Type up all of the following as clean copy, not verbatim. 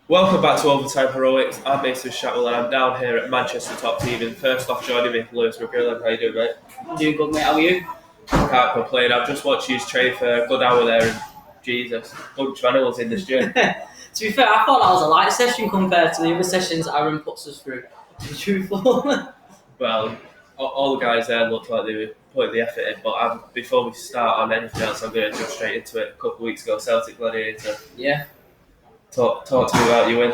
Welcome back to Overtime Heroics. I'm Mason Shatwell and I'm down here at Manchester Top Team. And first off, joining me, Lewis McGrillen. How you doing, mate? Doing good, mate. How are you? Can't complain. I've just watched you train for a good hour there, and Jesus, bunch of animals in this gym. To be fair, I thought that was a light session compared to the other sessions Aaron puts us through. To be truthful. Well, all the guys there looked like they were putting the effort in. But before we start on anything else, I'm going to jump straight into it. A couple of weeks ago, Celtic Gladiator. Yeah. Talk to me about your win.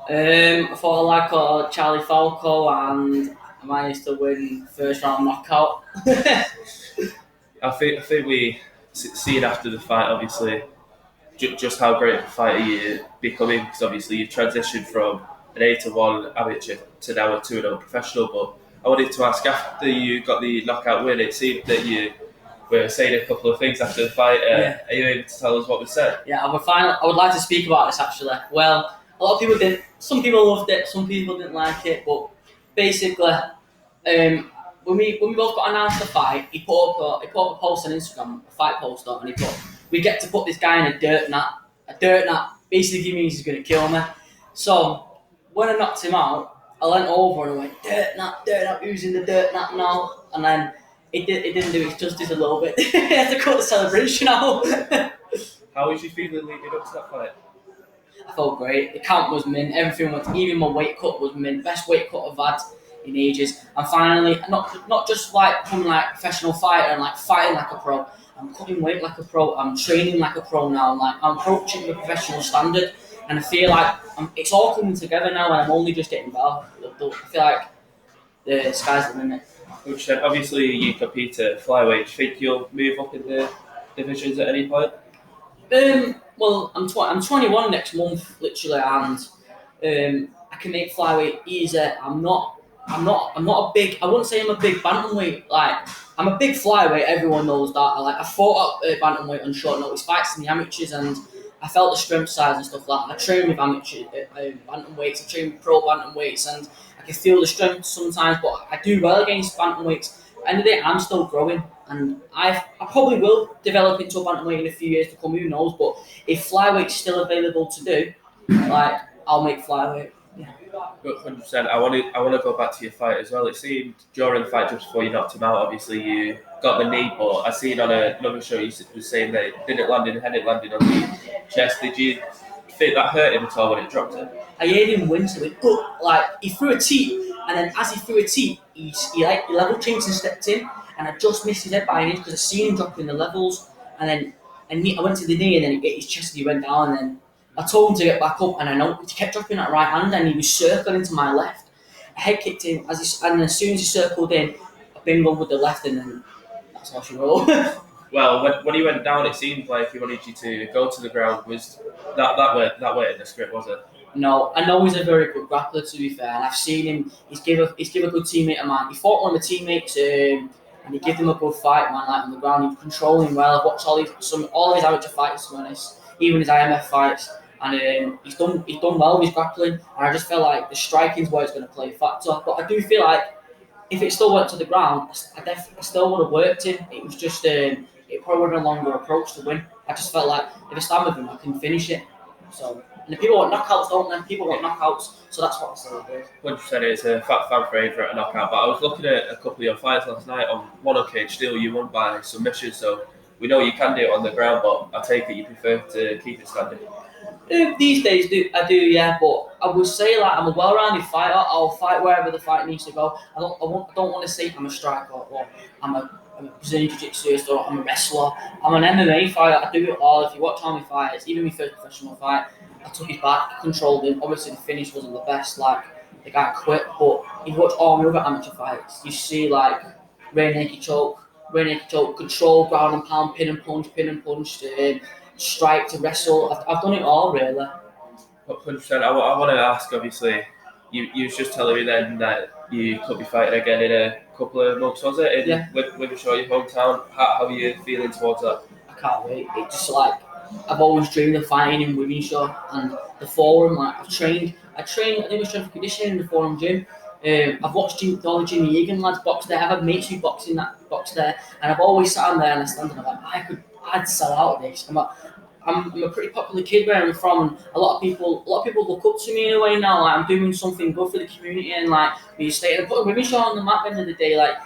I thought I like Charlie Falco and I managed to win first round knockout. I think we seen after the fight, obviously, just how great of a fighter you're becoming, because obviously you've transitioned from an 8-1 amateur to now a 2-0 professional. But I wanted to ask, after you got the knockout win, it seemed that you were saying a couple of things after the fight. Yeah. Are you able to tell us what was said? Yeah, I would like to speak about this actually. Well, a lot of people didn't. Some people loved it, some people didn't like it. But basically, when we both got announced the fight, he put up a post on Instagram, a fight post up, and he put, "We get to put this guy in a dirt nut. A dirt nut basically means he's going to kill me." So when I knocked him out, I leant over and I went, dirt nut, who's in the dirt nut now? And then it didn't do its justice a little bit. I had to cut the celebration out. How was you feeling leading up to that fight? I felt great. The camp was mint. Everything was, even my weight cut was mint. Best weight cut I've had in ages. And finally, not just like becoming like a professional fighter and like fighting like a pro. I'm cutting weight like a pro. I'm training like a pro now. Like I'm approaching the professional standard, and I feel like it's all coming together now, and I'm only just getting better. I feel like the sky's the limit. Which obviously you compete at flyweight. Do you think you'll move up in the divisions at any point? Well, I'm 21 next month, literally, and I can make flyweight easy. I'm not a big. I wouldn't say I'm a big bantamweight. Like I'm a big flyweight. Everyone knows that. I fought at bantamweight on short notice fights in the amateurs, and I felt the strength size and stuff like that. I train with amateur bantamweights. I train with pro bantamweights, and I can feel the strength sometimes. But I do well against bantamweights. End of the day, I'm still growing, and I probably will develop into a bantamweight in a few years to come. Who knows? But if flyweight's still available to do, like I'll make flyweight. Yeah. 100%. I want to go back to your fight as well. It seemed during the fight, just before you knocked him out, obviously you got the knee, but I seen on another show you was saying that it didn't land in the head, it landed on the chest. Did you think that hurt him at all when it dropped it? I heard him win, so he threw a tee, and then as he threw a tee, he level changed and stepped in, and I just missed his head by an inch because I seen him dropping the levels, and then I went to the knee, and then he hit his chest and he went down, and then I told him to get back up, and I know he kept dropping that right hand, and he was circling into my left. I head kicked him, and as soon as he circled in, I binged on with the left, and then that's how she rolled. Well, when he went down, it seemed like he wanted you to go to the ground. Was that way in the script, was it? No, I know he's a very good grappler, to be fair, and I've seen him. He's give a good teammate of mine. He fought one of the teammates, and he gave him a good fight, man. Like on the ground, he was controlling well. I've watched all of his amateur fights, to be honest, even his IMF fights, and he's done well with his grappling. And I just felt like the striking's where it's going to play a factor. But I do feel like if it still went to the ground, I still would have worked him. It was just it probably would have been a longer approach to win. I just felt like if I stand with him, I can finish it. So. And the people want knockouts, don't they? People want knockouts, so that's what I celebrate. 100%, it's a fan favourite, a knockout. But I was looking at a couple of your fights last night. On one on Cage Steel, you won by submission, so we know you can do it on the ground, but I take it you prefer to keep it standing. These days, I do, yeah. But I would say like I'm a well-rounded fighter. I'll fight wherever the fight needs to go. I don't want to say I'm a striker or I'm a Brazilian Jiu-Jitsu or I'm a wrestler. I'm an MMA fighter. I do it all. If you watch all my fights, even my first professional fight, I took his back, controlled him. Obviously, the finish wasn't the best. Like the guy quit. But if you watch all my other amateur fights, you see like rear naked choke, control, ground and pound, pin and punch, strike to wrestle. I've done it all really. 100%. I want to ask. Obviously, you was just telling me then that you could be fighting again in a couple of months, was it? Yeah. With your hometown. How are you feeling towards that? I can't wait. It's just like I've always dreamed of fighting in women's show and the forum. Like I trained I do my strength and conditioning in the forum gym. I've watched all the Jimmy Egan lads box there. I've had mates who box in that box there, and I've always sat on there and I stand and I'm like, I'd sell out of this. I'm a pretty popular kid where I'm from, and a lot of people look up to me in a way now. Like I'm doing something good for the community, and like me staying and putting women show on the map at the end of the day. Like,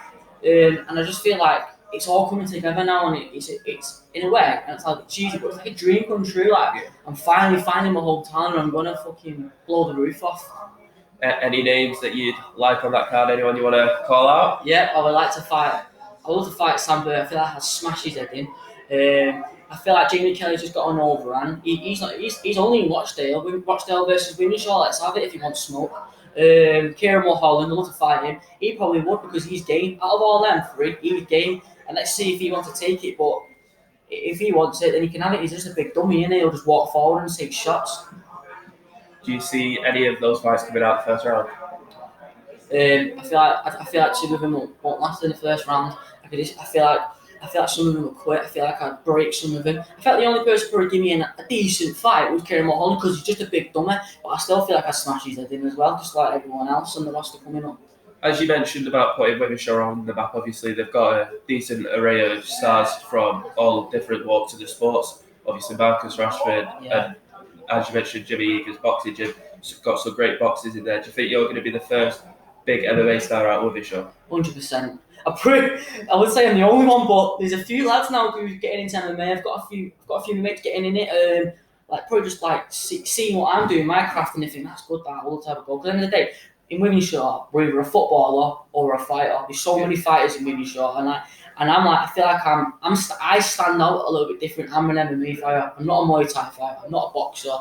and I just feel like it's all coming together now, and it's in a way, and it's like cheesy, but it's like a dream come true. Like I'm finally finding my hometown, and I'm gonna fucking blow the roof off. Any names that you'd like on that card? Anyone you want to call out? Yeah, I would like to fight. I would love to fight Sam Burr. I feel like I'd smash his head in. I feel like Jamie Kelly's just got an overhand. He's only in Rochdale. Rochdale versus Winshaw. Let's have it if you want smoke. Kieran Mulholland, I'd love to fight him. He probably would because he's game. Out of all them three, he's game. And let's see if he wants to take it. But if he wants it, then he can have it. He's just a big dummy, innit? He'll just walk forward and take shots. Do you see any of those fights coming out the first round? I feel like two of them won't last in the first round. I feel like some of them will quit. I feel like I'd break some of them. I felt the only person who would give me a decent fight was Kieran Mulholland because he's just a big dummy. But I still feel like I'd smash his head in as well, just like everyone else on the roster coming up. As you mentioned about putting Winshaw on the map, obviously they've got a decent array of stars from all different walks of the sports. Obviously Marcus Rashford, and as you mentioned, Jimmy Egan's boxing gym, got some great boxes in there. Do you think you're going to be the first big MMA star out of Winshaw? 100%. I would say I'm the only one, but there's a few lads now who's getting into MMA. I've got a few mates getting in it. Like probably just like seeing what I'm doing, my craft, and they think that's good. That will have a go. Because at the end of the day, in Winshaw, we're either a footballer or a fighter. There's so many fighters in Winshaw, and I'm like, I feel like I stand out a little bit different. I'm an MMA fighter. I'm not a Muay Thai fighter. I'm not a boxer.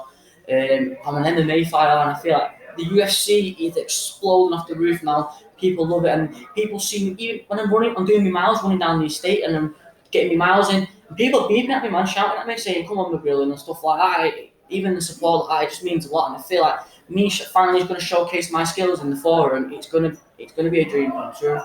I'm an MMA fighter, and I feel like the UFC is exploding off the roof now. People love it, and people see me even when I'm doing my miles, running down the estate, and I'm getting my miles in. And people beeping at me, man, shouting at me, saying, "Come on, McGrillen," and stuff like that. Even the support, it just means a lot, and I feel like me finally is going to showcase my skills in the forum. It's going to be a dream come true.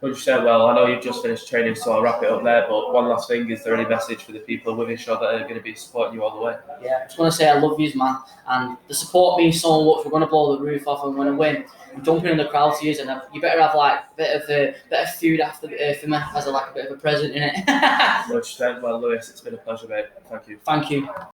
100%. Well, I know you've just finished training, so I'll wrap it up there. But one last thing, is there any message for the people of Winshaw that are going to be supporting you all the way? Yeah, I just want to say I love you, man, and the support means so much. We're going to blow the roof off, and we're going to win. I'm jumping in the crowd to you, and you better have like a bit of food after for me as a bit of a present in it. 100%. Well, Lewis, it's been a pleasure, mate. Thank you. Thank you.